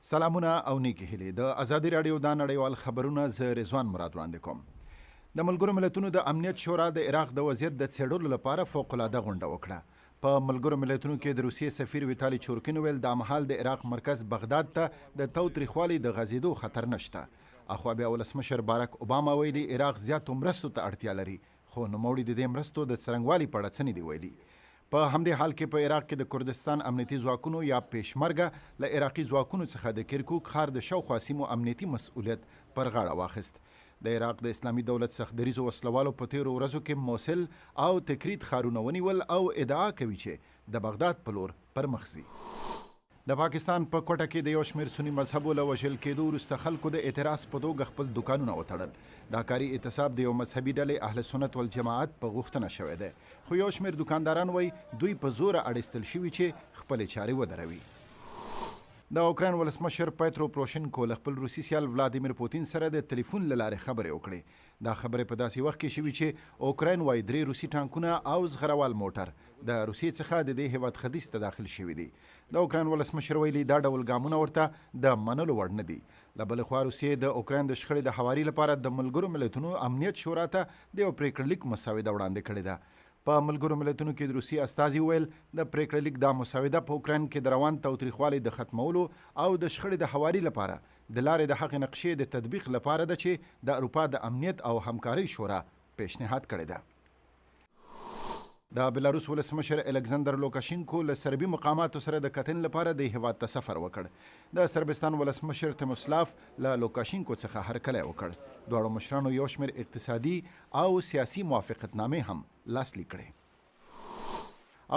سلامونه او نیکی هیلې د ازادي راډیو د نړیوال خبرونه زه رضوان مراد وړاندې کوم. د ملګرو ملتونو د امنیت شورا د عراق د وضعیت د څېړلو لپاره فوق‌العاده غونډه وکړه. په ملګرو ملتونو کې د روسیې سفیر ویتالي چورکین ویل د مهال د عراق مرکز بغداد ته د تاوتریخوالي د غځېدو خطر نشته. اخوا بیا ولسمشر باراک اوباما ویلي عراق زیاتو مرستو ته اړتیا لري، خو نوموړي د دې مرستو د څرنګوالي په اړه څه نه دي ویلي. په همدې حال کې په عراق کې د کردستان امنیتي ځواکونو یا پېشمرګه له عراقي ځواکونو څخه د کرکوک ښار د شاوخوا سیمو امنیتي مسؤلیت پر غاړه واخیست. د عراق د اسلامي دولت سختدریزو وسلوالو په تیرو ورځو کې موصل او تکرید ښارونه ونیول او ادعا کوي چې د بغداد په لور پر مخ ځي. د پاکستان په کوټه کې د یو شمېر سني مذهبو له وژل کېدو وروسته خلکو د اعتراض په توګه خپل دوکانونه وتړل. دا کاري اعتصاب د یو مذهبي ډلې اهل سنت والجماعت په غوښتنه شوی دی، خو یو شمېر دوکانداران وایي دوی په زوره اړیستل شوي چې خپلې چارې ودروي. د اوکراین ولسمشر پیترو پروشنکو له خپل روسي سیال ولادیمیر پوتین سره د ټلیفون له لارې خبرې وکړې. دا خبرې په داسې وخت کې شوي چې اوکراین وایي 3 روسي ټانکونه او زغروال موټر د روسیې څخه د دې هیواد ختیځ ته داخل شوي دي. د اوکراین ولسمشر ویلي دا ډول ګامونه ورته د منلو وړ نه دي. له بلې خوا روسیې د اوکراین د شخړې د هواري لپاره د ملګرو ملتونو امنیت شورا ته د یو پریکړه لیک مسوده وړاندې کړې ده. په ملګرو ملتونو کې د روسیې استازي ویل د پریکړه لیک دا مسوده په اوکراین کې د روان تاوتریخوالي د ختمولو او د شخړې د هواري لپاره د لارې د هغې نقشې د تطبیق لپاره ده چې د اروپا د امنیت او همکارۍ شورا پیشنهاد کړی ده. د بلاروس ولسمشر الکساندر لوکاشینکو له سربي مقاماتو سره د کتنې لپاره د هیواد ته سفر وکړ. د سربستان ولسمشر تیموسلاف له لوکاشینکو څخه هرکلی وکړ. دواړو مشرانو یو شمېر اقتصادي او سیاسي موافقتنامې هم لاسلیک کړې.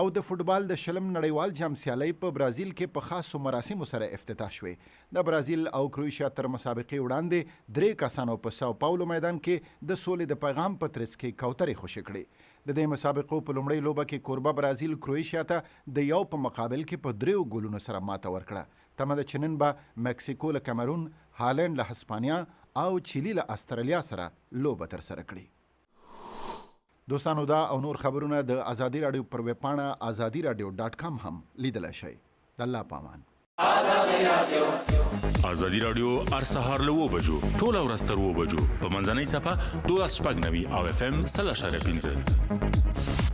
او د فوټبال د 20 نړیوال جام سیالۍ په برازیل کې په خاصو مراسمو سره افتتاح شوې. د برازیل او کروشیا تر مسابقې وړاندې 3 کسانو په ساو پاولو میدان کې د سولې د پیغام په ترڅ کې کوترې خوشې کړې. د دې مسابقو په لومړۍ لوبه کې کوربه برازیل کروشیا ته د 1 په مقابل کې په 3 ګولونو سره ماته ورکړه. تمه ده چې نن به مکسیکو له کامرون، هالند له هسپانیا او چیلي له استرالیا سره لوبه ترسره کړي. دوستانو دا او نور خبرونه د ازادي راډیو پر ویب پاڼه azadiراډیو.com هم لیدلی شئ. د الله پامان. ازادي راډیو هر سهار له 9 بجو ټوله ورځ تر 9 بجو په منځنۍ څپه 12:09 او FM 100.5